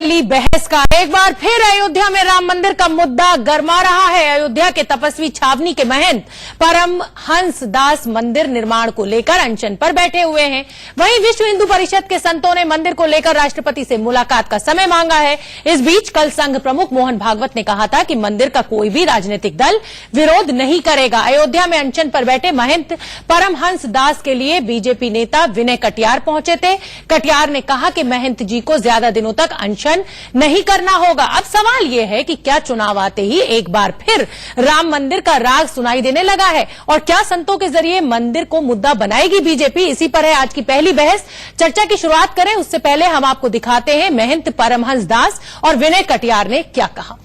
बहस का एक बार फिर अयोध्या में राम मंदिर का मुद्दा गरमा रहा है। अयोध्या के तपस्वी छावनी के महंत परमहंस दास मंदिर निर्माण को लेकर अनशन पर बैठे हुए हैं। वहीं विश्व हिंदू परिषद के संतों ने मंदिर को लेकर राष्ट्रपति से मुलाकात का समय मांगा है। इस बीच कल संघ प्रमुख मोहन भागवत ने कहा था कि मंदिर का कोई भी राजनीतिक दल विरोध नहीं करेगा। अयोध्या में अनशन पर बैठे महंत परमहंस दास के लिए बीजेपी नेता विनय कटियार पहुंचे थे। कटियार ने कहा कि महंत जी को ज्यादा दिनों तक अनशन नहीं करना होगा। अब सवाल यह है कि क्या चुनाव आते ही एक बार फिर राम मंदिर का राग सुनाई देने लगा है और क्या संतों के जरिए मंदिर को मुद्दा बनाएगी बीजेपी? इसी पर है आज की पहली बहस। चर्चा की शुरुआत करें उससे पहले हम आपको दिखाते हैं महंत परमहंस दास और विनय कटियार ने क्या कहा।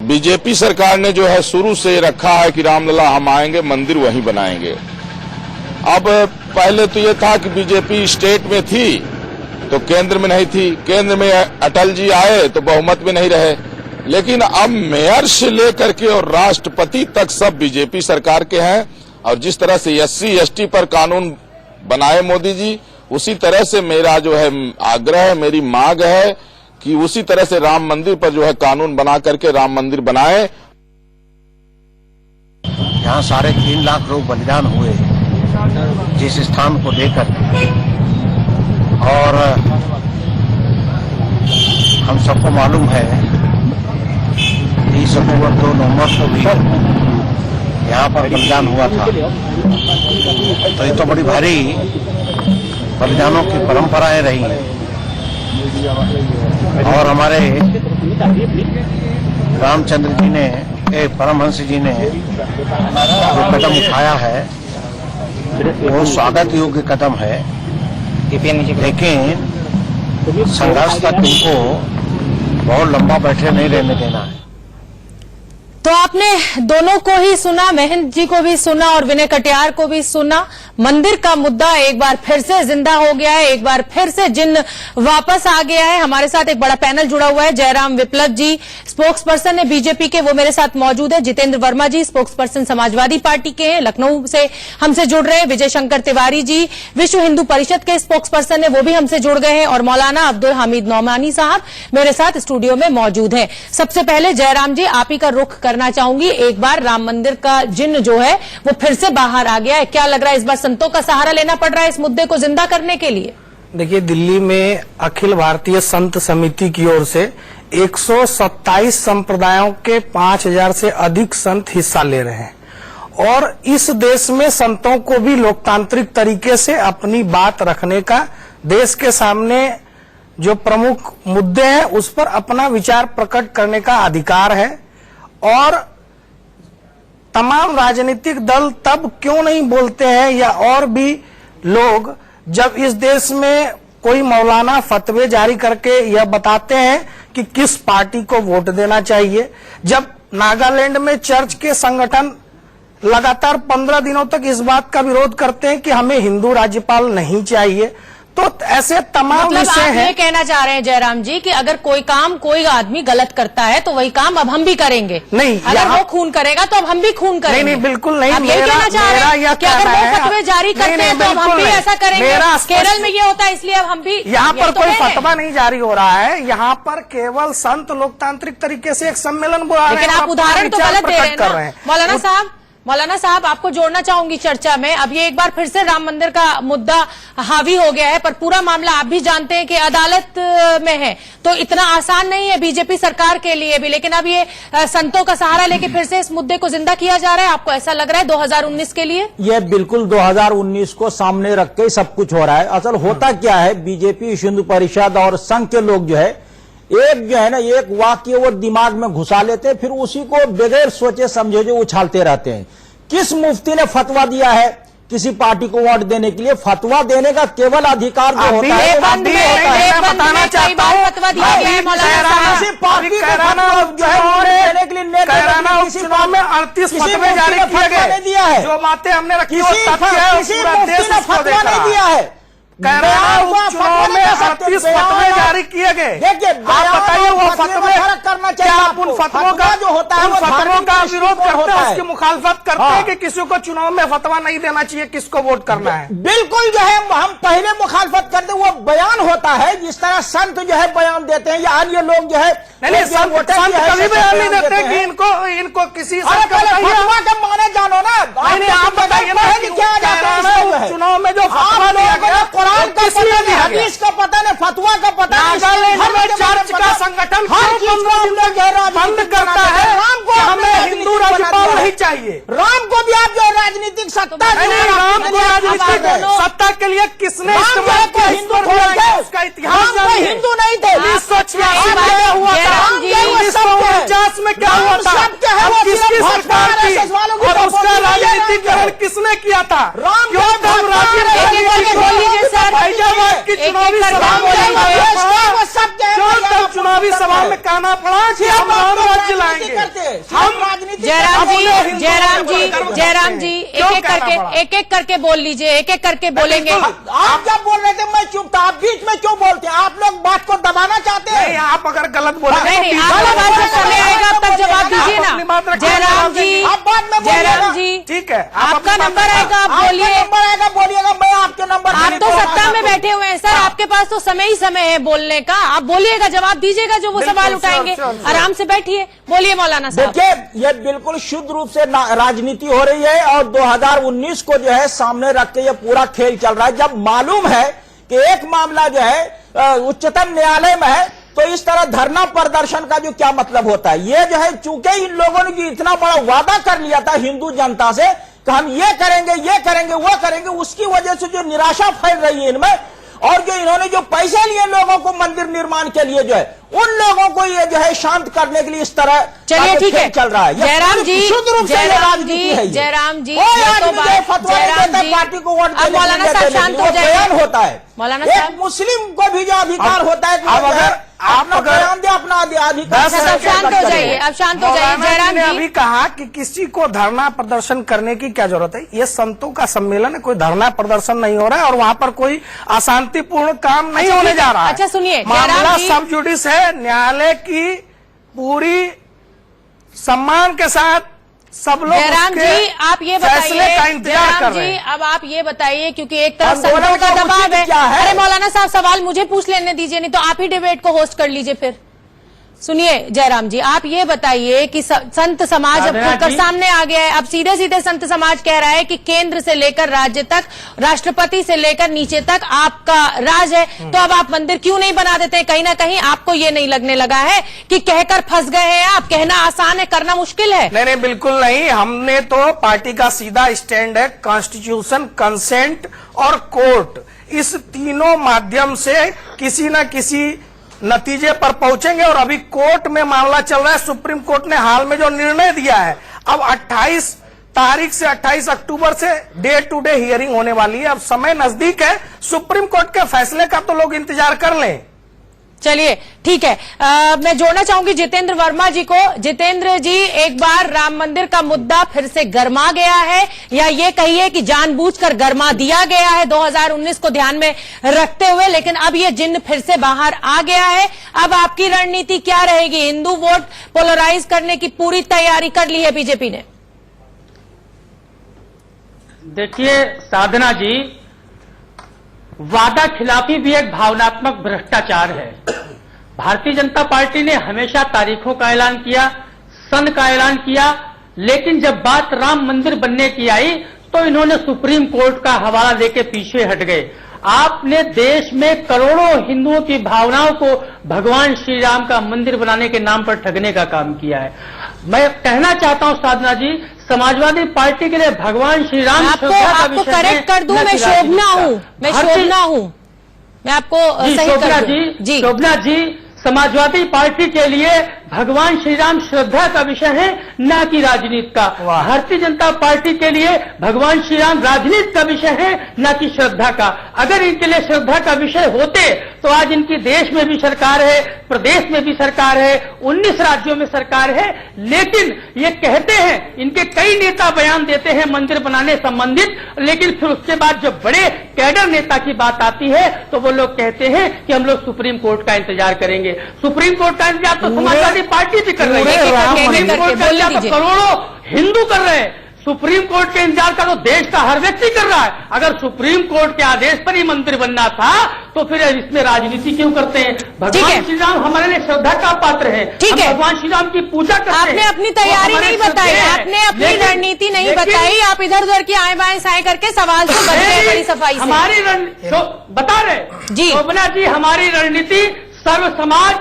बीजेपी सरकार ने जो है शुरू से रखा है कि रामलला हम आएंगे, मंदिर वहीं बनाएंगे। अब पहले तो यह था कि बीजेपी स्टेट में थी तो केंद्र में नहीं थी, केंद्र में अटल जी आए तो बहुमत में नहीं रहे, लेकिन अब मेयर से लेकर के और राष्ट्रपति तक सब बीजेपी सरकार के हैं। और जिस तरह से SC ST पर कानून बनाए मोदी जी, उसी तरह से मेरा जो है आग्रह है, मेरी मांग है कि उसी तरह से राम मंदिर पर जो है कानून बना करके राम मंदिर बनाए। यहाँ 3.5 लाख लोग बलिदान हुए जिस स्थान को लेकर, और हम सबको मालूम है 30 अक्टूबर 2 नवंबर को भी यहाँ पर बलिदान हुआ था। तो ये तो बड़ी भारी बलिदानों की परंपराएं रही हैं और हमारे रामचंद्र जी ने, परमहंस जी ने जो कदम उठाया है वो स्वागत योग्य कदम है, लेकिन संघर्ष तक इनको बहुत लंबा बैठे नहीं रहने देना है। तो आपने दोनों को ही सुना, महंत जी को भी सुना और विनय कटियार को भी सुना। मंदिर का मुद्दा एक बार फिर से जिंदा हो गया है, एक बार फिर से जिन वापस आ गया है। हमारे साथ एक बड़ा पैनल जुड़ा हुआ है। जयराम विप्लव जी स्पोक्स पर्सन है बीजेपी के, वो मेरे साथ मौजूद है। जितेंद्र वर्मा जी स्पोक्स पर्सन समाजवादी पार्टी के हैं, लखनऊ से हमसे जुड़ रहे हैं। विजय शंकर तिवारी जी विश्व हिंदू परिषद के स्पोक्स पर्सन है, वो भी हमसे जुड़ गए हैं। और मौलाना अब्दुल हामिद नौमानी साहब मेरे साथ स्टूडियो में मौजूद हैं। सबसे पहले जयराम जी आप ही का रुख करना चाहूंगी। एक बार राम मंदिर का जिन्न जो है वो फिर से बाहर आ गया है, क्या लग रहा है इस बार संतों का सहारा लेना पड़ रहा है इस मुद्दे को जिंदा करने के लिए? देखिए, दिल्ली में अखिल भारतीय संत समिति की ओर से 127 संप्रदायों के 5000 से अधिक संत हिस्सा ले रहे हैं और इस देश में संतों को भी लोकतांत्रिक तरीके से अपनी बात रखने का, देश के सामने जो प्रमुख मुद्दे हैं उस पर अपना विचार प्रकट करने का अधिकार है। और तमाम राजनीतिक दल तब क्यों नहीं बोलते हैं या और भी लोग, जब इस देश में कोई मौलाना फतवे जारी करके यह बताते हैं कि किस पार्टी को वोट देना चाहिए, जब नागालैंड में चर्च के संगठन लगातार 15 दिनों तक इस बात का विरोध करते हैं कि हमें हिंदू राज्यपाल नहीं चाहिए। तो ऐसे तमाम विषय हैं। आप ये कहना चाह रहे हैं जयराम जी कि अगर कोई काम कोई आदमी गलत करता है तो वही काम अब हम भी करेंगे? नहीं, अगर वो खून करेगा तो अब हम भी खून करेंगे? नहीं, बिल्कुल नहीं। आप ये कहना चाह रहे हैं कि अगर वो फतवे जारी करते हैं तो अब हम भी ऐसा करेंगे? केरल में ये होता है इसलिए अब हम भी। यहाँ पर कोई फतवा नहीं जारी हो रहा है, यहाँ पर केवल संत लोकतांत्रिक तरीके से एक सम्मेलन बुला रहे हैं। लेकिन आप उदाहरण तो गलत दे रहे हैं मौलाना साहब आपको जोड़ना चाहूंगी चर्चा में। अब ये एक बार फिर से राम मंदिर का मुद्दा हावी हो गया है, पर पूरा मामला आप भी जानते हैं कि अदालत में है, तो इतना आसान नहीं है बीजेपी सरकार के लिए भी। लेकिन अब ये संतों का सहारा लेके फिर से इस मुद्दे को जिंदा किया जा रहा है, आपको ऐसा लग रहा है 2019 के लिए? ये बिल्कुल 2019 को सामने रख के सब कुछ हो रहा है। असल होता क्या है, बीजेपी, विश्व हिंदू परिषद और संघ के लोग जो है एक वाक्य वो दिमाग में घुसा लेते हैं, फिर उसी को बगैर सोचे समझे जो उछालते रहते हैं। किस मुफ्ती ने फतवा दिया है किसी पार्टी को वोट देने के लिए? फतवा देने का केवल अधिकार जो होता है बताना चाहता हूँ, किसी पार्टी को जो है देने के लिए चुनाव में 38 फतवे जारी किए गए, दिया है। जो बातें हमने रखी किसी मुफ्ती ने फतवा नहीं दिया है। चुनाव में 38 फतवे जारी किए गए। देखिए, आप बताइए वो फतवे फर्क करना क्या आप उन फतवों का जो होता है, उन फतवों का विरोध करते हैं, उसकी मुखालफत करते हाँ। हैं कि किसी को चुनाव में फतवा नहीं देना चाहिए, किसको वोट करना है? बिल्कुल जो है हम पहले मुखालफत करते, वो बयान होता है जिस तरह संत जो है बयान देते हैं या अन्य लोग जो है नहीं, संत कभी बयान नहीं देते कि इनको किसी फतवा के माने जानो ना। आप बताइए ना कि क्या चुनाव में जो फतवा दिया गया, कुरान का पता नहीं, हदीस का पता नहीं, फतवा का पता नहीं, नागालैंड में चर्च का संगठन बंद करता है कि हमें हिंदू राज्यपाल नहीं चाहिए। राम को भी आप जो राजनीतिक सत्ता, राम को राजनीतिक सत्ता के लिए किसने इस्तेमाल किया? हिंदू थे, उसका इतिहास हिंदू नहीं थे। 1986 में क्या हुआ था? 1949 में क्या हुआ था? अब किसकी सरकार थी और उसका राजनीतिकरण किसने किया था? क्यों तब फैजाबाद की चुनावी सभा में चुनावी सभा में कहना पड़ा कि हम राम राज्य लाएंगे, हम राजनीति। जयराम जी एक एक करके बोल लीजिए, एक एक करके बोलेंगे। आप जब बोल रहे थे मैं चुप था, आप बीच में क्यों बोलते हैं? आप लोग बात को दबाना चाहते हैं। नहीं, आप अगर गलत बोले नहीं, आपका बात जब समय आएगा तब जवाब दीजिए ना। जयराम जी ठीक है, आपका नंबर आएगा, आप बोलिए। नंबर आएगा, बोलिएगा, मैं आपके नंबर। आप तो सत्ता में बैठे हुए हैं सर, आपके पास तो समय ही समय है बोलने का। आप बोलिएगा, जवाब दीजिएगा, जो वो सवाल उठाएंगे। आराम से बैठिए, बोलिए मौलाना साहब। देखिए, ये बिल्कुल शुद्ध रूप से राजनीति हो रही है और 2019 को जो है सामने रख के ये पूरा खेल चल रहा है। जब मालूम है कि एक मामला जो है उच्चतम न्यायालय में है, तो इस तरह धरना प्रदर्शन का जो क्या मतलब होता है? ये जो है, चूंकि इन लोगों ने जो इतना बड़ा वादा कर लिया था हिंदू जनता से कि हम ये करेंगे वो करेंगे, उसकी वजह से जो निराशा फैल रही है इनमें, और जो इन्होंने जो पैसे लिए लोगों को मंदिर निर्माण के लिए जो है, उन लोगों को ये जो है शांत करने के लिए इस तरह चलिए ठीक है चल रहा है। जयराम जी, शुद्ध रूप से राजनीति है। जयराम जी पार्टी को वोट देने मौलाना साहब शांत हो जाए। बयान होता है मौलाना एक साहब, मुस्लिम को भी जो अधिकार होता है कि आप अपना बयान दे, अपना अधिकार। सब शांत हो जाइए, अब शांत हो जाइए। जयराम ने जी अभी कहा कि किसी को धरना प्रदर्शन करने की क्या जरूरत है? ये संतों का सम्मेलन है, कोई धरना प्रदर्शन नहीं हो रहा है और वहाँ पर कोई अशांतिपूर्ण काम नहीं होने जा रहा है। अच्छा सुनिए, मामला सब जुडिस है, न्यायालय की पूरी सम्मान के साथ सब लोग जयराम जी आप ये बताइए, का इंतजार कर रहे हैं। अब आप ये बताइए, क्योंकि एक तरफ संतों का दबाव है। अरे मौलाना साहब, सवाल मुझे पूछ लेने दीजिए, नहीं तो आप ही डिबेट को होस्ट कर लीजिए। फिर सुनिए जयराम जी, आप ये बताइए कि संत समाज अब खुलकर सामने आ गया है। अब सीधे सीधे संत समाज कह रहा है कि केंद्र से लेकर राज्य तक, राष्ट्रपति से लेकर नीचे तक आपका राज है, तो अब आप मंदिर क्यों नहीं बना देते? कहीं ना कहीं आपको ये नहीं लगने लगा है कि कहकर फंस गए हैं आप? कहना आसान है, करना मुश्किल है। नहीं, बिल्कुल नहीं। हमने तो पार्टी का सीधा स्टैंड है, कॉन्स्टिट्यूशन, कंसेंट और कोर्ट, इस तीनों माध्यम से किसी न किसी नतीजे पर पहुंचेंगे। और अभी कोर्ट में मामला चल रहा है। सुप्रीम कोर्ट ने हाल में जो निर्णय दिया है, अब 28 तारीख से 28 अक्टूबर से डे टू डे हियरिंग होने वाली है। अब समय नजदीक है, सुप्रीम कोर्ट के फैसले का तो लोग इंतजार कर लें। चलिए ठीक है, मैं जोड़ना चाहूंगी जितेंद्र वर्मा जी को। जितेंद्र जी, एक बार राम मंदिर का मुद्दा फिर से गर्मा गया है, या ये कहिए कि जानबूझकर गर्मा दिया गया है 2019 को ध्यान में रखते हुए, लेकिन अब ये जिन्न फिर से बाहर आ गया है। अब आपकी रणनीति क्या रहेगी? हिंदू वोट पोलराइज करने की पूरी तैयारी कर ली है बीजेपी ने। देखिए साधना जी, वादा खिलाफी भी एक भावनात्मक भ्रष्टाचार है। भारतीय जनता पार्टी ने हमेशा तारीखों का ऐलान किया, सन का ऐलान किया, लेकिन जब बात राम मंदिर बनने की आई तो इन्होंने सुप्रीम कोर्ट का हवाला देके पीछे हट गए। आपने देश में करोड़ों हिंदुओं की भावनाओं को भगवान श्री राम का मंदिर बनाने के नाम पर ठगने का काम किया है। मैं कहना चाहता हूं साधना जी, समाजवादी पार्टी के लिए भगवान श्री राम आपको करेक्ट कर दूं, मैं शोभना हूं, मैं आपको सही कर दूं। जी शोभना जी, समाजवादी पार्टी के लिए भगवान श्री राम श्रद्धा का विषय है, न कि राजनीति का। भारतीय जनता पार्टी के लिए भगवान श्री राम राजनीति का विषय है, न कि श्रद्धा का। अगर इनके लिए श्रद्धा का विषय होते तो आज इनकी देश में भी सरकार है, प्रदेश में भी सरकार है, 19 राज्यों में सरकार है। लेकिन ये कहते हैं, इनके कई नेता बयान देते हैं मंदिर बनाने संबंधित, लेकिन फिर उसके बाद जब बड़े कैडर नेता की बात आती है तो वो लोग कहते हैं कि हम लोग सुप्रीम कोर्ट का इंतजार करेंगे। सुप्रीम कोर्ट का इंतजार तो समाजवादी पार्टी भी कर रही है, सुप्रीम कोर्ट का इंतजार तो करोड़ों हिंदू कर रहे हैं, सुप्रीम कोर्ट के इंतजार का तो देश का हर व्यक्ति कर रहा है। अगर सुप्रीम कोर्ट के आदेश पर ही मंदिर बनना था तो फिर इसमें राजनीति क्यों करते हैं? भगवान श्री राम हमारे लिए श्रद्धा का पात्र है, ठीक है, भगवान श्री राम की पूजा करते हैं। आपने अपनी तैयारी नहीं बताई, आपने अपनी रणनीति नहीं बताई, आप इधर उधर की आए बाएं साए करके सवाल से बच गए बड़ी सफाई से। हमारी बता रहे जी शोभना जी, हमारी रणनीति सर्व समाज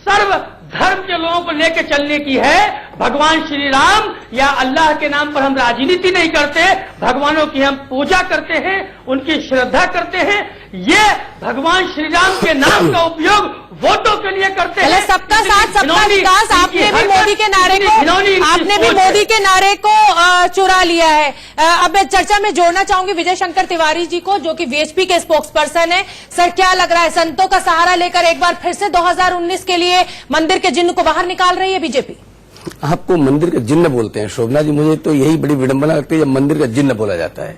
सर्व धर्म के लोगों को लेकर चलने की है। भगवान श्री राम या अल्लाह के नाम पर हम राजनीति नहीं करते, भगवानों की हम पूजा करते हैं, उनकी श्रद्धा करते हैं। ये भगवान श्री राम के नाम का उपयोग वोटों के लिए करते हैं। सबका साथ सबका विकास, आपने भी मोदी के नारे को चुरा लिया है। अब मैं चर्चा में जोड़ना चाहूंगी विजय शंकर तिवारी जी को, जो कि वीएचपी के स्पोक्स पर्सन है। सर, क्या लग रहा है, संतों का सहारा लेकर एक बार फिर से 2019 के लिए मंदिर के जिन्न को बाहर निकाल रही है बीजेपी? आपको मंदिर का जिन्न बोलते हैं शोभना जी, मुझे तो यही बड़ी विडंबना लगती है जब मंदिर का जिन्न बोला जाता है।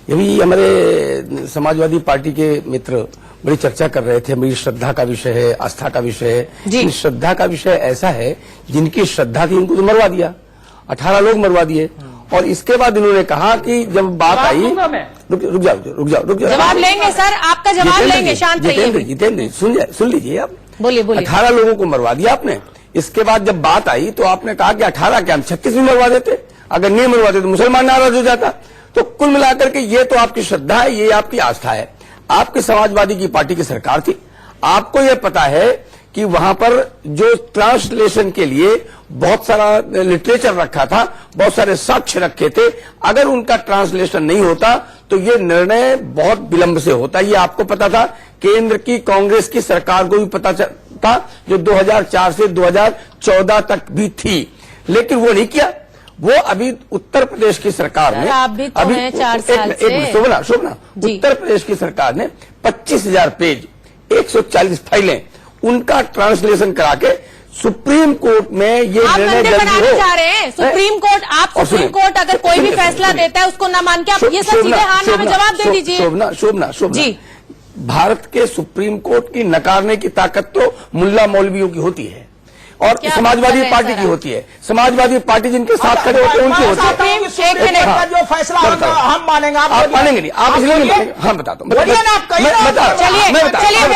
यही हमारे समाजवादी पार्टी के मित्र बड़ी चर्चा कर रहे थे, मेरी श्रद्धा का विषय है, आस्था का विषय है। श्रद्धा का विषय ऐसा है, जिनकी श्रद्धा थी उनको तो मरवा दिया, 18 लोग मरवा दिए। और इसके बाद इन्होंने कहा कि जब बात आई, रुक जाओ, जवाब लेंगे सर, आपका जवाब लेंगे, शांत रहिए। जितेंद्र सुन लीजिए आप, बोलिए। 18 लोगों को मरवा दिया आपने। इसके बाद जब बात आई तो आपने कहा कि 18 क्या, हम 36 भी मरवा देते, अगर नहीं मरवाते तो मुसलमान नाराज हो जाता। तो कुल मिलाकर के ये तो आपकी श्रद्धा है, ये आपकी आस्था है। आपकी समाजवादी की पार्टी की सरकार थी, आपको ये पता है कि वहां पर जो ट्रांसलेशन के लिए बहुत सारा लिटरेचर रखा था, बहुत सारे साक्ष्य रखे थे, अगर उनका ट्रांसलेशन नहीं होता तो ये निर्णय बहुत विलंब से होता। ये आपको पता था, केंद्र की कांग्रेस की सरकार को भी पता था, जो 2004 से 2014 तक भी थी, लेकिन वो नहीं किया। वो अभी उत्तर प्रदेश की सरकार ने, आप भी तो हैं 4 साल से। शोभना, उत्तर प्रदेश की सरकार ने 25,000 पेज, 140 फाइलें, उनका ट्रांसलेशन करा के सुप्रीम कोर्ट में ये निर्णय बनाने जा रहे हैं। सुप्रीम कोर्ट, आप सुप्रीम कोर्ट अगर कोई भी फैसला देता है उसको न मान के आप ये सब सीधे हाँ ना में जवाब दे दीजिए। शोभना जी, भारत के सुप्रीम कोर्ट की नकारने की ताकत तो मुल्ला मौलवियों की होती है और समाजवादी पार्टी की होती है। समाजवादी पार्टी जिनके साथ खड़े होते हैं उनकी होती है। जो फैसला हम मानेंगे, आप मानेंगे नहीं, आप इसलिए नहीं मानेंगे। हाँ, बताता हूँ।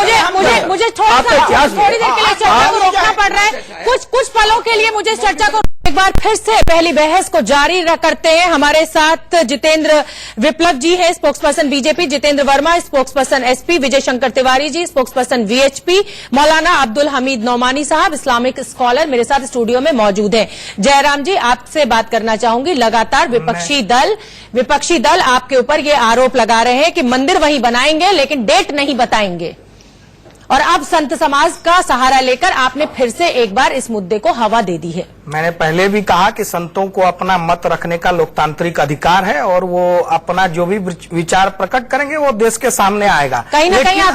चलिए, मुझे थोड़ी देर के लिए चर्चा को रोकना पड़ रहा है। कुछ पलों के लिए मुझे चर्चा को एक बार फिर से पहली बहस को जारी करते हैं। हमारे साथ जितेंद्र विप्लव जी है, spokesperson BJP, Jitendra Verma spokesperson SP, Vijay Shankar Tiwari ji spokesperson VHP, Maulana Abdul Hamid Nomani साहब इस्लामिक स्कॉलर मेरे साथ स्टूडियो में मौजूद हैं। जयराम जी, आपसे बात करना चाहूंगी। लगातार विपक्षी दल आपके ऊपर ये आरोप लगा रहे हैं कि मंदिर वहीं बनाएंगे लेकिन डेट नहीं बताएंगे, और अब संत समाज का सहारा लेकर आपने फिर से एक बार इस मुद्दे को हवा दे दी है। मैंने पहले भी कहा कि संतों को अपना मत रखने का लोकतांत्रिक अधिकार है और वो अपना जो भी विचार प्रकट करेंगे वो देश के सामने आएगा। कहीं ना कहीं आप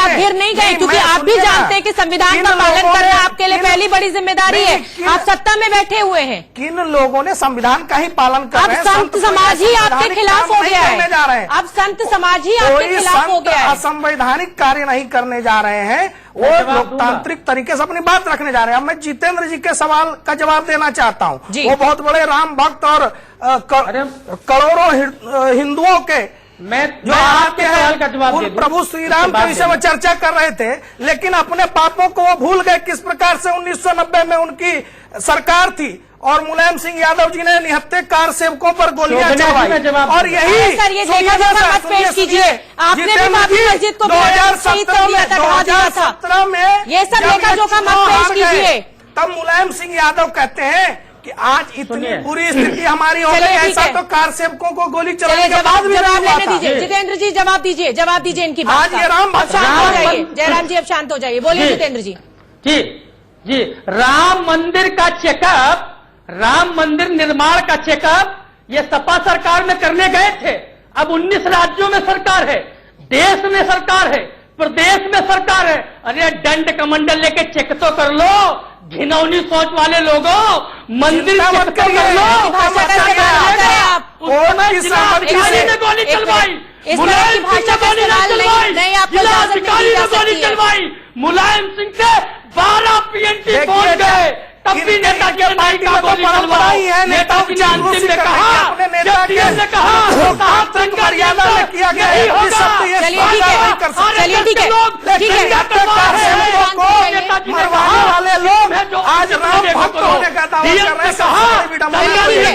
फिर नहीं गए, क्योंकि आप भी जानते हैं कि संविधान का पालन करना आपके लिए पहली बड़ी जिम्मेदारी है। आप सत्ता में बैठे हुए हैं। किन लोगों ने संविधान का ही पालन कर रहे हैं? संत समाज ही आपके खिलाफ हो गया है। अब संत समाज ही आपके खिलाफ हो गया है। असंवैधानिक कार्य नहीं करने जा रहे हैं, वो लोकतांत्रिक तरीके से अपनी बात रखने जा रहे हैं। अब मैं जितेंद्र जी के सवाल का जवाब देना चाहता हूं। वो बहुत बड़े राम भक्त और करोड़ों हिंदुओं के जो आते हैं उन प्रभु श्री राम के विषय में चर्चा कर रहे थे, लेकिन अपने पापों को वो भूल गए। किस प्रकार से 1990 में उनकी सरकार थी और मुलायम सिंह यादव जी ने निहत्थे कार सेवकों पर गोलियां चलवाई, और यही मत पेश कीजिए। आपने भी बाबरी मस्जिद को 2017 में ये सब लेखा जोखा मत पेश कीजिए। तब मुलायम सिंह यादव कहते हैं कि आज इतनी बुरी स्थिति हमारी हो गई, ऐसा तो कार सेवकों को गोली चलाने के बाद भी जवाब लेने दीजिए। जितेंद्र जी जवाब दीजिए इनकी बात। आज ये राम भक्त शांत हो जाइए। जयराम जी अब शांत हो जाइए, बोलिए जितेंद्र जी। जी, राम मंदिर का चेकअप, राम मंदिर निर्माण का चेकअप ये सपा सरकार में करने गए थे। अब 19 राज्यों में सरकार है, देश में सरकार है, प्रदेश में सरकार है। अरे दंड कमंडल लेके चेक तो कर लो, घिनौनी सोच वाले लोगों, मंदिर चेक तो कर लो। जिलाधिकारी ने गोली चलवाई, मुलायम सिंह ने गोली चलवाई, जिलाधिकारी ने गोली चलवाई, मुलायम सिंह के 12 PNT पहुंच गए, तब भी नेताजी ने नहीं कहा गोली चलवाओ। नेताजी ने अंतिम में कहा, जब डीएम ने कहा मर्यादा में किया गया है, चलिए ठीक है मरवाने वाले लोग आज राम भक्त होने का दावा कर रहे हैं।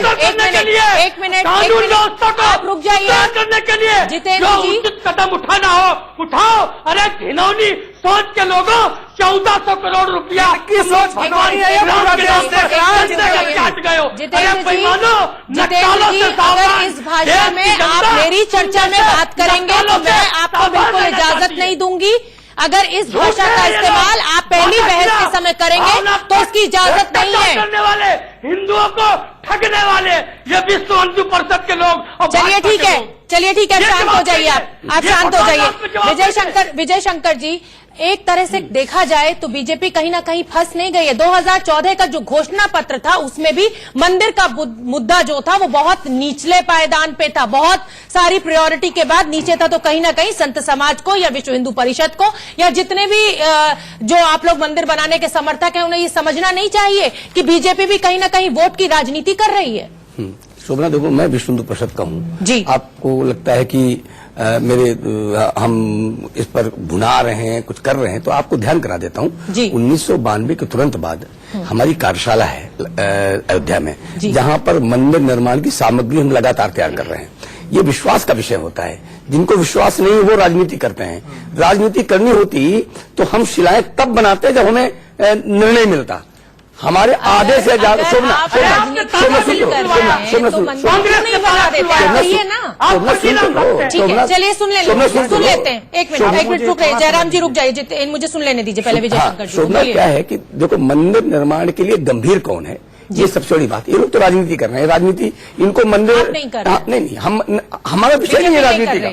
एक मिनट कानून व्यवस्था को आप रुक जाइए करने के लिए जितेंद्र जो जी। उचित कदम उठाना हो उठाओ। अरे घिनौनी सोच के लोगों 1400 करोड़ रुपया की सोच भगवान है, ये पूरा देश देख रहा है। काट गए हो। जितेंद्र अरे बेईमानो, जी, नक्कालों से अगर इस भाषा में आप मेरी चर्चा में बात करेंगे तो मैं आपको बिल्कुल इजाजत नहीं दूंगी। अगर इस भाषा का इस्तेमाल आप पहली बहस के समय करेंगे तो उसकी इजाजत नहीं है। करने वाले हिंदुओं को ठगने वाले ये विश्व हिंदू परिषद के लोग। चलिए ठीक है, आप शांत हो जाइए। आप शांत हो जाइए। विजय शंकर जी, एक तरह से देखा जाए तो बीजेपी कहीं ना कहीं फंस नहीं गई है। 2014 का जो घोषणा पत्र था उसमें भी मंदिर का मुद्दा जो था वो बहुत निचले पायदान पे था, बहुत सारी प्रायोरिटी के बाद नीचे था। तो कहीं ना कहीं संत समाज को या विश्व हिंदू परिषद को या जितने भी जो आप लोग मंदिर बनाने के समर्थक हैं उन्हें ये समझना नहीं चाहिए कि बीजेपी भी कहीं ना कहीं वोट की राजनीति कर रही है। शोभना, देखो मैं विश्व हिंदू परिषद का हूँ जी। आपको लगता है कि हम इस पर भुना रहे हैं, कुछ कर रहे हैं, तो आपको ध्यान करा देता हूँ 1992 के तुरंत बाद हमारी कार्यशाला है अयोध्या में, जहाँ पर मंदिर निर्माण की सामग्री हम लगातार तैयार कर रहे हैं। ये विश्वास का विषय होता है। जिनको विश्वास नहीं वो राजनीति करते हैं। राजनीति करनी होती तो हम शिलाएं तब बनाते जब हमें निर्णय मिलता। हमारे आधे से ज्यादा चलिए सुन लेते हैं। एक मिनट रुक रहे, जयराम जी रुक जाइए, मुझे सुन लेने दीजिए पहले विजय शंकर जी। शोभना क्या है कि देखो मंदिर निर्माण के लिए गंभीर कौन है, ये सबसे बड़ी बात। ये लोग तो राजनीति कर रहे हैं। राजनीति इनको मंदिर नहीं, हमारा विषय नहीं है राजनीति का।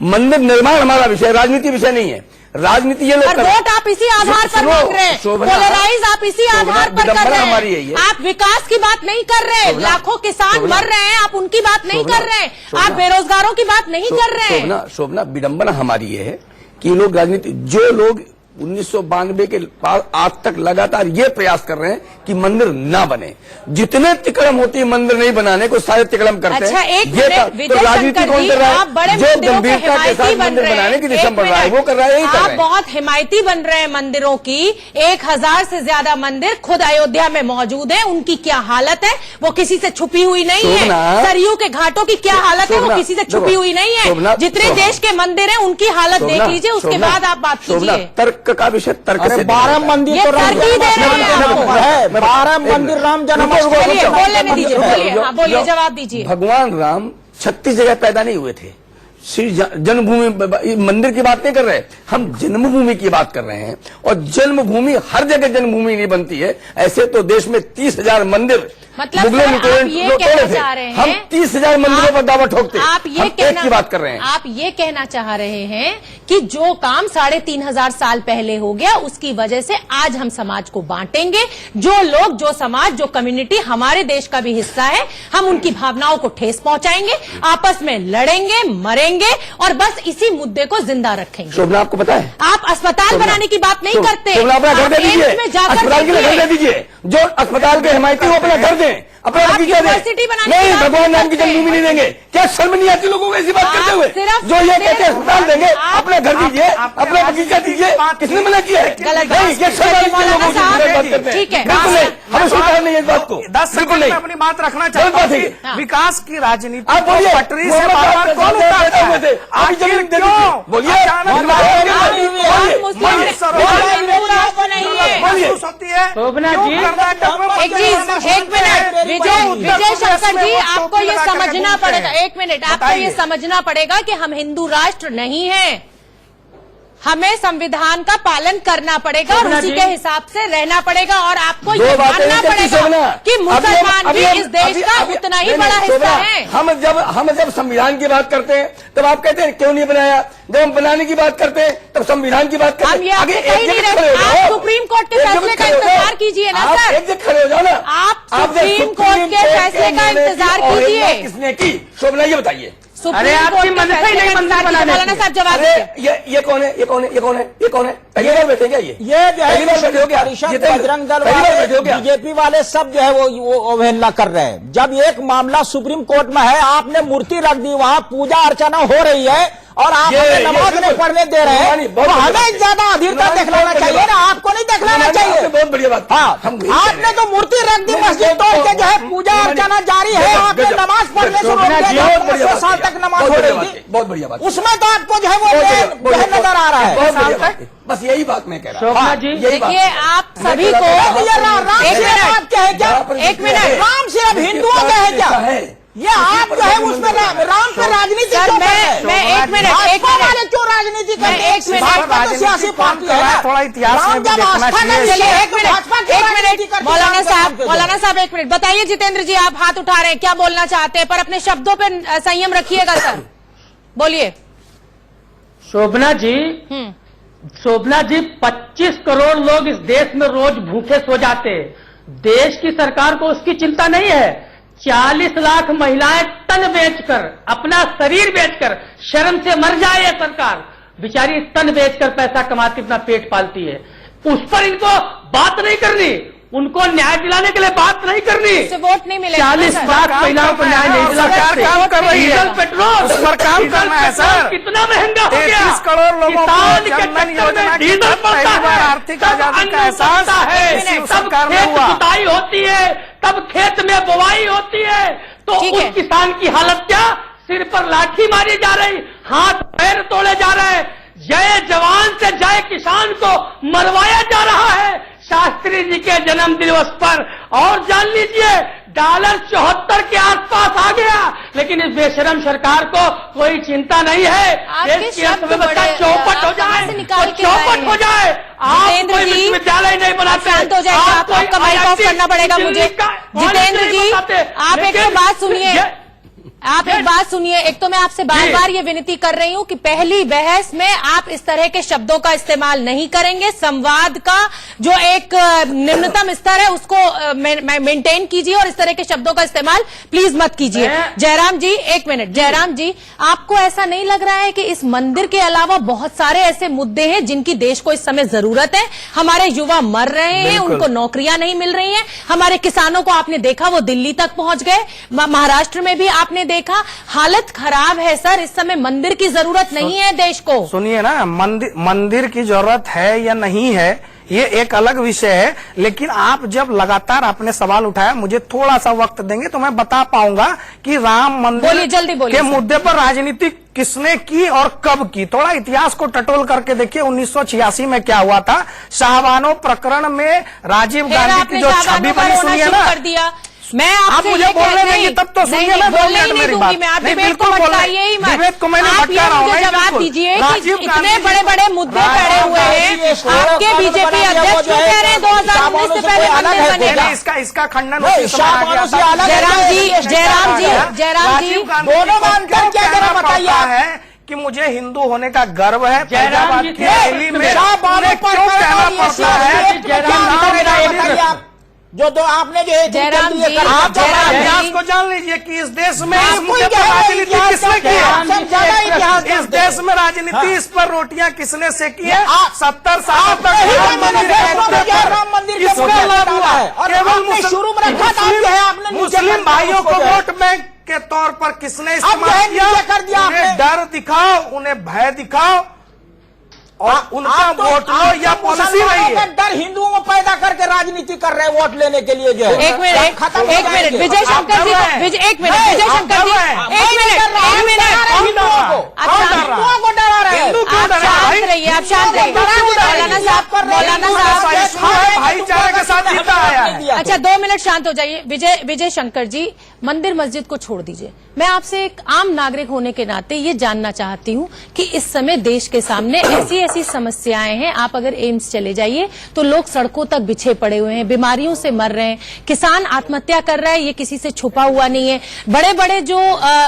मंदिर निर्माण हमारा विषय, राजनीति विषय नहीं है। राजनीति ये लोग वोट आप इसी आधार पर मांग रहे हैं, पोलराइज आप इसी आधार पर कर रहे हैं। आप विकास की बात नहीं कर रहे, लाखों किसान मर रहे हैं, आप उनकी बात नहीं कर रहे हैं, आप बेरोजगारों की बात नहीं कर रहे हैं। शोभना, विडंबना हमारी ये है कि लोग राजनीति, जो लोग 1992 के बाद आज तक लगातार ये प्रयास कर रहे हैं कि मंदिर ना बने, जितने तिकड़म होती है मंदिर नहीं बनाने को सारे तिकड़म करते हैं। अच्छा, तो राजनीति कौन कर रहा है? जो गंभीरता के साथ मंदिर बनाने की दिशा बढ़ रहा है वो कर रहा है, यही कर रहा है। आप बहुत हिमायती बन रहे हैं मंदिरों की। 1000 से ज्यादा मंदिर खुद अयोध्या में मौजूद है, उनकी क्या हालत है वो किसी से छुपी हुई नहीं है। सरयू के घाटों की क्या हालत है वो किसी से छुपी हुई नहीं है। जितने देश के मंदिर हैं उनकी हालत देख लीजिए, उसके बाद आप बात कीजिए। तर्क का विषय तर्क से 12 मंदिर तो राम है, 12 मंदिर राम जन्मभूमि। बोलने दीजिए, बोलिए, जवाब दीजिए। भगवान राम 36 जगह पैदा नहीं हुए थे। श्री जन्मभूमि मंदिर की बात नहीं कर रहे, हम जन्मभूमि की बात कर रहे हैं। और जन्मभूमि हर जगह जन्मभूमि नहीं बनती है। ऐसे तो देश में 30,000 मंदिर मतलब आप ये कहना चाह रहे हैं, हम 30,000 मंदिरों पर दावा ठोकते। आप ये की बात कर रहे हैं। आप ये कहना चाह रहे हैं कि जो काम 3,500 साल पहले हो गया उसकी वजह से आज हम समाज को बांटेंगे। जो लोग, जो समाज, जो कम्युनिटी हमारे देश का भी हिस्सा है, हम उनकी भावनाओं को ठेस पहुंचाएंगे, आपस में लड़ेंगे, मरेंगे और बस इसी मुद्दे को जिंदा रखेंगे। शोभना, आपको पता है आप अस्पताल बनाने की बात नहीं करते। अपना घर दे दीजिए, अस्पताल के लिए घर दे दीजिए। जो अस्पताल के हिमायती वो अपना घर दें, अपना यूनिवर्सिटी बनाने नहीं, भगवान नाम की जन्मभूमि नहीं देंगे। क्या शर्म नहीं आती लोगों को ऐसी बात करते हुए? जो ये कहते हैं अस्पताल देंगे, अपना घर दीजिए, अपना बगीचा दीजिए, किसने मना किया है? नहीं, ये शर्म आती है लोगों की। ठीक है, बिल्कुल नहीं, हमें स्वीकार नहीं है इस बात को। 10 सेकंड में अपनी बात रखना चाहता हूँ। विकास की राजनीति आप बोलिए, पटरी से बाहर कौन उतारता है? आप जमीन दे दीजिए, बोलिए। एक मिनट, विजय शंकर जी, आपको ये समझना पड़ेगा। एक मिनट, आपको ये समझना पड़ेगा कि हम हिंदू राष्ट्र नहीं हैं। हमें संविधान का पालन करना पड़ेगा और उसी के हिसाब से रहना पड़ेगा। और आपको ये मानना पड़ेगा कि मुसलमान भी इस देश का उतना ही बड़ा हिस्सा है। हम जब संविधान की बात करते हैं तब आप कहते हैं क्यों नहीं बनाया। जब हम बनाने की बात करते हैं तब संविधान की बात करते हैं। आगे कहीं नहीं रहे, आप सुप्रीम कोर्ट के फैसले का इंतजार कीजिए ना सर। एक जगह खड़े हो जाओ ना। आप सुप्रीम कोर्ट के फैसले का इंतजार कीजिए। किसने की? शोभना, ये बताइए। सुप्रीम कोर्ट के फैसले के अनुसार मौलाना साहब जवाब दीजिए। ये कौन है? ये कौन है? ये कौन है? ये कौन है? पहली बार बैठे क्या ये? जो पहली बार बैठे हो क्या? परिषद, बजरंग दल वाले, बीजेपी वाले सब जो है वो अवहेलना कर रहे हैं। जब एक मामला सुप्रीम कोर्ट में है, आपने मूर्ति रख दी, वहां पूजा अर्चना हो रही है और आप हमें नमाज नहीं पढ़ने दे रहे हैं, तो हमें ज्यादा अधीरता दिखलाना चाहिए ना, आपको नहीं दिखलाना चाहिए। बहुत बढ़िया बात। हाँ, आपने तो मूर्ति रख दी, मस्जिद तोड़ के जो है पूजा अर्चना जारी है, आपने नमाज पढ़ने से रोक दिया, 100 साल तक नमाज हो रही थी, बहुत बढ़िया बात। उसमें तो आपको जो है वो नजर आ रहा है। बस यही बात मैं कह रहा हूँ। शोभना जी, देखिए आप सभी को राम सिर्फ आपके है क्या? एक मिनट, राम सिर्फ हिंदुओं के है क्या? ये आप जो है उसमें राम पे राजनीति क्यों कर रहे हैं? मैं एक मिनट भाजपा वाले क्यों राजनीति करते हैं? एक मिनट, भाजपा तो सियासी पार्टी है ना। थोड़ा इतिहास में राम भी जब देखना आस्था चाहिए। का चलिए विषय है, एक तो मिनट, भाजपा क्यों राजनीति करती है? मौलाना साहब एक मिनट बताइए। जितेंद्र जी आप हाथ उठा रहे हैं, क्या बोलना चाहते हैं? पर अपने शब्दों पे संयम रखिएगा सर, बोलिए। शोभना जी 25 करोड़ लोग इस देश में रोज भूखे सो जाते हैं। देश की सरकार को उसकी चिंता नहीं है। 40 लाख महिलाएं तन बेचकर, अपना शरीर बेचकर, शर्म से मर जाए ये सरकार, बेचारी तन बेचकर पैसा कमाती, अपना पेट पालती है। उस पर इनको बात नहीं करनी, उनको न्याय दिलाने के लिए बात नहीं करनी। उससे वोट नहीं मिलेगा। 40 लाख महिलाओं को न्याय नहीं दिला सरकार सकती। काम कर रही है। डीजल पेट्रोल उस पर काम डीजल करना है पेट्रोल सर। कितना महंगा हो गया। 33 करोड़ लोगों को किसान के जनधन चक्कर योजना में के डीजल तहत पड़ता पहली बार है, आर्थिक तब आजादी का अन्न एहसास बनता है, इसी तब सरकार में खेत हुआ। जुताई होती है, तब खेत में बुवाई होती है, तो ठीक उस है। किसान की हालत क्या? सिर पर लाठी मारी जा रही, हाथ पैर तोड़े जा रहे, जय जवान से जय किसान को मरवाया जा रहा है शास्त्री जी के जन्म दिवस पर। और जान लीजिए डॉलर 74 के आसपास आ गया, लेकिन इस बेशरम सरकार को कोई चिंता नहीं है। आपके देश की शब्द अर्थव्यवस्था बड़े- चौपट आप हो कहाँ जाए, से निकाल तो के लाए चौपट हो हैं? जाए। आप जितेंद्र कोई जी, विश्वविद्यालय नहीं बनाते, शांत हो जाइए, आप कोई आपका माइक ऑफ करना पड़ेगा मुझे। जितेंद्र जी आप एक तो बात सुनिए, आप एक बात सुनिए। एक तो मैं आपसे बार बार ये विनती कर रही हूं कि पहली बहस में आप इस तरह के शब्दों का इस्तेमाल नहीं करेंगे। संवाद का जो एक निम्नतम स्तर है उसको मेंटेन कीजिए और इस तरह के शब्दों का इस्तेमाल प्लीज मत कीजिए। जयराम जी एक मिनट। जयराम जी आपको ऐसा नहीं लग रहा है कि इस मंदिर के अलावा बहुत सारे ऐसे मुद्दे हैं जिनकी देश को इस समय जरूरत है? हमारे युवा मर रहे हैं, उनको नौकरियां नहीं मिल रही हैं, हमारे किसानों को आपने देखा वो दिल्ली तक पहुंच गए, महाराष्ट्र में भी आपने देखा हालत खराब है। सर इस समय मंदिर की जरूरत नहीं है देश को। सुनिए ना, मंदिर की जरूरत है या नहीं है ये एक अलग विषय है, लेकिन आप जब लगातार आपने सवाल उठाया, मुझे थोड़ा सा वक्त देंगे तो मैं बता पाऊंगा कि राम मंदिर जल्दी बोलिए के मुद्दे पर राजनीति किसने की और कब की। थोड़ा इतिहास को टटोल करके देखिए 1986 में क्या हुआ था। शाहबानो प्रकरण में राजीव गांधी की जो छवि बनी, सुनिए ना, कर दिया। मैं आप मुझे बोलने देंगे तब तो सुनिए ना, 2 मिनट मेरी बात। मैं आप नहीं, डिबेट को बिल्कुल भटकाइए ही मत। डिबेट को मैंने आप भटका रहा हूं, मुझे जवाब दीजिए कि इतने बड़े बड़े मुद्दे खड़े हुए हैं, आपके बीजेपी अध्यक्ष क्यों कह रहे हैं 2019 से पहले मंदिर बनेगा? इसका खंडन जयराम जी दोनों में अंतर क्या जरा बताइए है कि मुझे हिंदू होने का गर्व है। जयराम जी दिल्ली में शाहबानो पर क्यों कहना पड़ता है? जो दो आपने जो जयराम जी, आप इतिहास को जान लीजिए कि इस देश में इस मुद्दे पर राजनीति किसने की है? इस देश में राजनीति इस पर रोटियां किसने सेकी है? 70 साल तक राम मंदिर किसका लाभ हुआ है? केवल शुरू में रखा था, मुस्लिम भाइयों को वोट बैंक के तौर पर किसने इस्तेमाल किया? कर दिया, उन्हें डर दिखाओ, उन्हें भय दिखाओ और उनका वोट लो या पॉलिसी रही है। डर हिंदुओं को पैदा करके राजनीति कर रहे हैं वोट लेने के लिए जो है। एक मिनट विजय शंकर जी को एक मिनट विजय शंकर जी एक मिनट हिंदुओं को डरा रहे हैं। आप शांत रहिए, आप शांत रहिए। मौलाना साहब भाईचारे के साथ जीता है। अच्छा 2 मिनट शांत हो जाइए। विजय शंकर जी मंदिर मस्जिद को छोड़ दीजिए। मैं आपसे एक आम नागरिक होने के नाते ये जानना चाहती हूँ कि इस समय देश के सामने ऐसी ऐसी समस्याएं हैं। आप अगर एम्स चले जाइए तो लोग सड़कों तक बिछे पड़े हुए हैं, बीमारियों से मर रहे हैं, किसान आत्महत्या कर रहा है, ये किसी से छुपा हुआ नहीं है। बड़े बड़े जो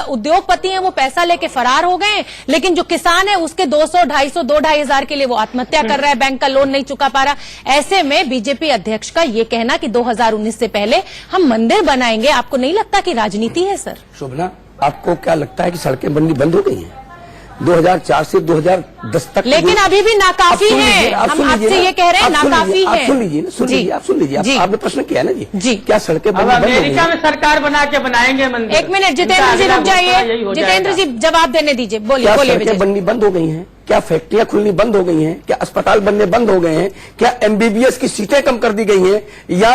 उद्योगपति हैं वो पैसा लेके फरार हो गए, लेकिन जो किसान है उसके 200, 250, 2-2.5 हजार के लिए वो आत्महत्या कर रहा है, बैंक का लोन नहीं चुका पा रहा। ऐसे में बीजेपी अध्यक्ष का ये कहना कि 2019 से पहले हम मंदिर बनाएंगे, आपको नहीं लगता कि राजनीति है? सर शोभना, आपको क्या लगता है कि सड़कें बननी बंद हो गई हैं? 2004 से 2010 तक, लेकिन अभी भी नाकाफी है। हम आपसे ये कह रहे हैं नाकाफी है। आप सुन लीजिए ना, सुन लीजिए, आप सुन लीजिए, आपने प्रश्न किया ना जी, क्या सड़कें अब बननी बंद हो गई अमेरिका हैं? में सरकार बना के बनाएंगे मंदिर। एक मिनट जितेंद्र जी रुक जाइए, जितेंद्र जी जवाब देने दीजिए, बोलिए क्या बोलिए सड़कें विजय। बननी बंद हो गई हैं? क्या फैक्ट्रियां खुलनी बंद हो गई हैं? क्या अस्पताल बनने बंद हो गए हैं? क्या एमबीबीएस की सीटें कम कर दी गई हैं या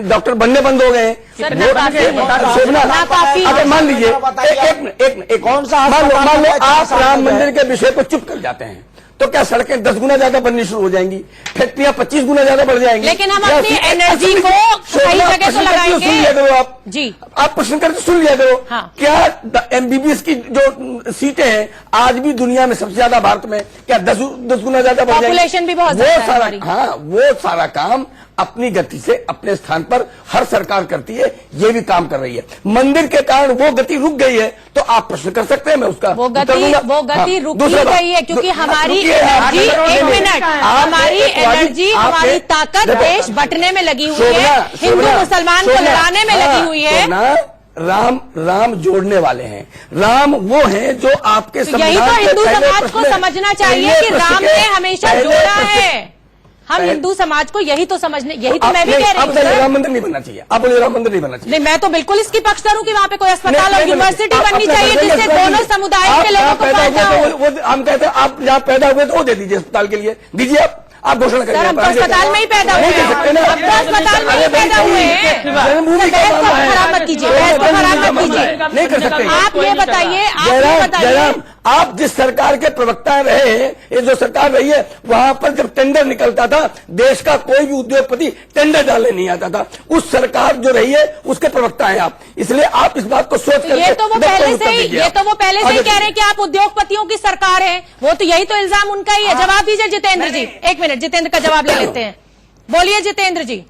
डॉक्टर बनने बंद हो गए हैं? सर, नाकाफी है। शोभना, नाकाफी है। अगर मान लीजिए एक कौन सा मान लो आप अस्पताल राम है? मंदिर के विषय को चुप कर जाते हैं तो क्या सड़कें 10 गुना ज्यादा बननी शुरू हो जाएंगी? फैक्ट्रियां 25 गुना ज्यादा बढ़ जाएंगी? लेकिन हम या अपनी फिर- एनर्जी को शोभना, सही जगह तो प्रश्न करके लगाएंगे। सुन लिया करो आप जी। आप प्रश्न करके सुन लिया करो। हाँ। क्या एमबीबीएस की जो सीटें हैं आज भी दुनिया में सबसे ज्यादा भारत में क्या 10 गुना ज्यादा बढ़ जाएंगी? पॉपुलेशन भी बहुत वो ज्यादा है सारा, हमारी। हाँ, वो सारा काम अपनी गति से अपने स्थान पर हर सरकार करती है, ये भी काम कर रही है। मंदिर के कारण वो गति रुक गई है तो आप प्रश्न कर सकते हैं, मैं उसका वो उत्तर गति दूंगा। रुक दूसरा ही बात- गई है क्योंकि हमारी रुकिए, एनर्जी, आप- एक मिनट, आप- हमारी एक वाजिब- एनर्जी, आप- हमारी ताकत देखो, देश बंटने में लगी हुई है, शोभना, हिंदू शोभना, मुसलमान को शोभना, लड़ाने में हाँ, लगी हुई है। शोभना, राम जोड़ने वाले हैं। राम वो हैं जो आपके तो यही संविधान तो के हिंदू पहले समाज प्रश्न को में- समझना चाहिए पहले कि प्रश्न राम के- ने हमेशा पहले जोड़ा प्रश्न- है। हम हिंदू समाज को यही तो समझने, यही तो आप मैं भी नहीं, कह रही आप हूँ बोलिए सर। राम मंदिर नहीं बनना चाहिए, आप बोलिए राम मंदिर नहीं बनना चाहिए। नहीं, मैं तो बिल्कुल इसकी पक्षधर हूँ कि वहाँ पे कोई अस्पताल और नहीं, यूनिवर्सिटी आप बननी अपना चाहिए दर्जा जिससे दीजिए। दोनों समुदाय आप के जहाँ लोगों को पैदा फायदा हुए हो। थे, वो हम कहते हैं आप जहाँ पैदा हुए तो वो दे दीजिए अस्पताल के लिए, दीजिए आप घोषणा करिए। सर, हम तो अस्पताल में ही पैदा हुए नहीं दे हैं। सकते ना। हम तो अस्पताल में ही पैदा हुए हैं। जन्मभूमि का बहस को मामला है। खराब मत कीजिए, बहस को खराब मत कीजिए। नहीं कर सकते। आप ये बताइए, आप ये जयराम, बताइए, आप जिस सरकार के प्रवक्ता रहे हैं, ये जो सरकार रही है, वहां पर जब टेंडर निकलता था देश का कोई भी उद्योगपति टेंडर डालने नहीं आता था। उस सरकार जो रही है उसके प्रवक्ता हैं आप, इसलिए आप इस बात को सोच कर ये तो वो पहले से ही कह रहे हैं कि आप उद्योगपतियों की सरकार है। वो तो यही तो इल्जाम उनका ही है। जवाब दीजिए जितेंद्र जी, एक मिनट, जितेंद्र का जवाब ले लेते हैं। बोलिए जितेंद्र जी,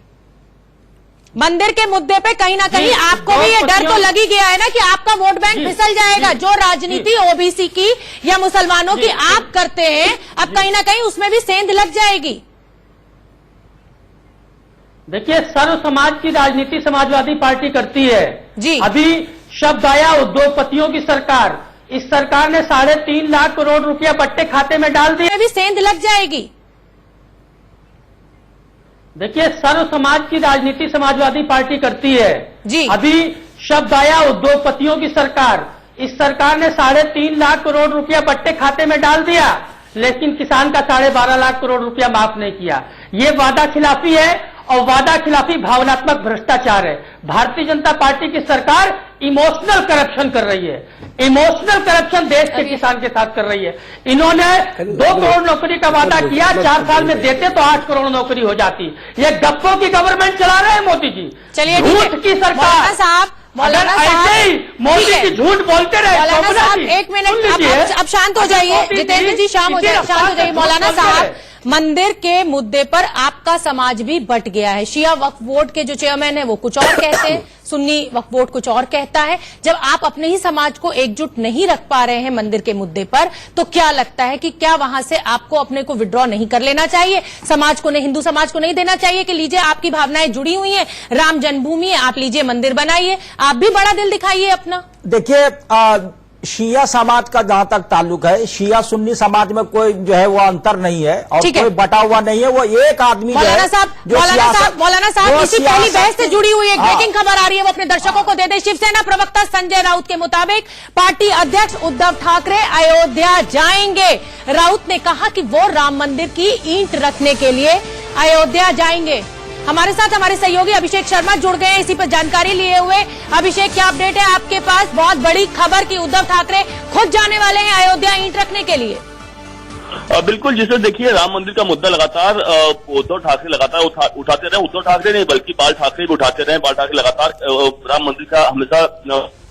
मंदिर के मुद्दे पे कहीं ना कहीं आपको भी ये डर तो लग ही गया है ना कि आपका वोट बैंक फिसल जाएगा। जो राजनीति ओबीसी की या मुसलमानों की आप करते हैं, अब कहीं ना कहीं उसमें भी सेंध लग जाएगी। देखिए, सर्व समाज की राजनीति समाजवादी पार्टी करती है जी। अभी शब्द आया उद्योगपतियों की सरकार। इस सरकार ने 3.5 लाख करोड़ रुपया बट्टे खाते में डाल दिए। उसमें भी सेंध लग जाएगी। देखिए, सर्व समाज की राजनीति समाजवादी पार्टी करती है जी। अभी शब्द आया उद्योगपतियों की सरकार। इस सरकार ने 3.5 लाख करोड़ रुपया बट्टे खाते में डाल दिया, लेकिन किसान का 12.5 लाख करोड़ रुपया माफ नहीं किया। ये वादा खिलाफी है और वादा खिलाफी भावनात्मक भ्रष्टाचार है। भारतीय जनता पार्टी की सरकार इमोशनल करप्शन कर रही है। इमोशनल करप्शन देश के किसान के साथ कर रही है। इन्होंने 2 करोड़ नौकरी का वादा किया, 4 साल में देते तो 8 करोड़ नौकरी हो जाती। ये गप्पों की गवर्नमेंट चला रहे हैं मोदी जी। चलिए ठीक है। झूठ की मौलाना सरकार। साहब, मौलाना अगर साहब, ऐसे ही ठीक मोदी है। जी झूठ बोलते रहे, मौलाना शोभना साहब जी, एक मिनट, सुन लीजिए। अब शांत हो जाइए। मोदी जी जितेंद्र जी शांत हो इसी जाइए, शांत हो जाइए। रफ्तार से मौलाना झूठ बोलते साहब, रहे। मंदिर के मुद्दे पर आपका समाज भी बट गया है। शिया वक्फ बोर्ड के जो चेयरमैन है वो कुछ और कहते हैं, सुन्नी वक्फ बोर्ड कुछ और कहता है। जब आप अपने ही समाज को एकजुट नहीं रख पा रहे हैं मंदिर के मुद्दे पर, तो क्या लगता है कि क्या वहां से आपको अपने को विड्रॉ नहीं कर लेना चाहिए? समाज को नहीं, हिंदू समाज को नहीं देना चाहिए कि लीजिए आपकी भावनाएं जुड़ी हुई हैं, राम जन्मभूमि है, आप लीजिए मंदिर बनाइए, आप भी बड़ा दिल दिखाइए अपना। देखिए, शिया समाज का जहां तक ताल्लुक है, शिया सुन्नी समाज में कोई जो है वो अंतर नहीं है और ठीक है। कोई बटा हुआ नहीं है। वो एक आदमी जो है मौलाना साहब, जो मौलाना साहब, इसी पहली बहस से जुड़ी हुई एक हाँ। ब्रेकिंग खबर आ रही है, वो अपने दर्शकों को दे दे। शिवसेना प्रवक्ता संजय राउत के मुताबिक पार्टी अध्यक्ष उद्धव ठाकरे अयोध्या जाएंगे। राउत ने कहा कि वो राम मंदिर की ईंट रखने के लिए अयोध्या जाएंगे। हमारे साथ हमारे सहयोगी अभिषेक शर्मा जुड़ गए हैं इसी पर जानकारी लिए हुए। अभिषेक, क्या अपडेट है आपके पास? बहुत बड़ी खबर कि उद्धव ठाकरे खुद जाने वाले हैं अयोध्या ईंट रखने के लिए। बिल्कुल, जिसे देखिए राम मंदिर का मुद्दा लगातार उद्धव ठाकरे लगातार उठाते रहे। उद्धव ठाकरे नहीं बल्कि बाल ठाकरे भी उठाते रहे। बाल ठाकरे लगातार राम मंदिर का हमेशा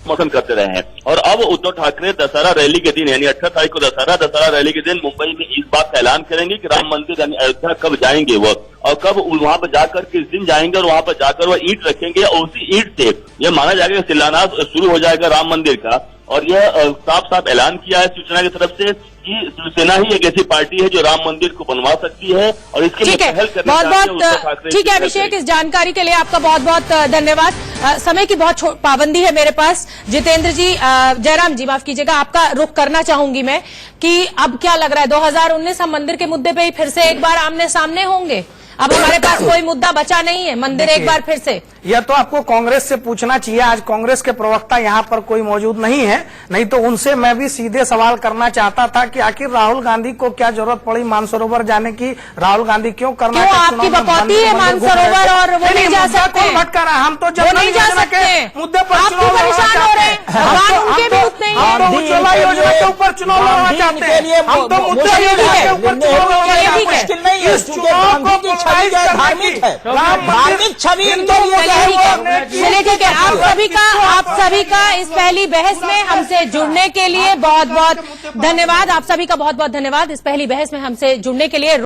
समर्थन करते रहे हैं। और अब उद्धव ठाकरे दशहरा रैली के दिन यानी 18 तारीख को दशहरा रैली के दिन मुंबई में इस बात का ऐलान करेंगे कि राम मंदिर यानी अयोध्या कब जाएंगे वो, और कब वहां पर जाकर किस दिन जाएंगे और वहां पर जाकर वो ईंट रखेंगे। और उसी ईंट से यह माना जाएगा कि शिलान्यास शुरू हो जाएगा राम मंदिर का। और यह साफ साफ ऐलान किया है शिवसेना की तरफ से कि शिवसेना ही एक ऐसी पार्टी है जो राम मंदिर को बनवा सकती है और इसके लिए पहल करनी बहुत चाहती है उद्धव बहुत ठाकरे। ठीक है अभिषेक, इस जानकारी के लिए आपका बहुत बहुत धन्यवाद। समय की बहुत पाबंदी है मेरे पास। जितेंद्र जी, जयराम जी माफ कीजिएगा, आपका रुख करना चाहूंगी मैं कि अब क्या लग रहा है 2019 हम मंदिर के मुद्दे पे ही फिर से एक बार आमने सामने होंगे? अब हमारे पास कोई मुद्दा बचा नहीं है, मंदिर एक बार फिर से। यह तो आपको कांग्रेस से पूछना चाहिए। आज कांग्रेस के प्रवक्ता यहाँ पर कोई मौजूद नहीं है, नहीं तो उनसे मैं भी सीधे सवाल करना चाहता था कि आखिर राहुल गांधी को क्या जरूरत पड़ी मानसरोवर जाने की? राहुल गांधी क्यों करना क्यों आपकी बकौती है मानसरोवर और वो नहीं जा सकते? भटका रहा, हम तो वो नहीं जा सकते, मुद्दे पर आप क्यों परेशान हो रहे हैं? भगवान उनके भी उतने ही हैं। उज्ज्वला योजना के ऊपर चुनाव लड़ना चाहते हैं, हम तो मुद्दा योजना के ऊपर चुनाव लड़ना चाहते हैं। मुश्किल नहीं है, क्योंकि गांधी की छवि जो है धार्मिक है, धार्मिक छवि इनके लिए जो है वो। चलिए ठीक है, आप सभी का इस पहली बहस में हमसे जुड़ने के लिए बहुत बहुत धन्यवाद। आप सभी का बहुत बहुत धन्यवाद इस पहली बहस में हमसे जुड़ने के लिए।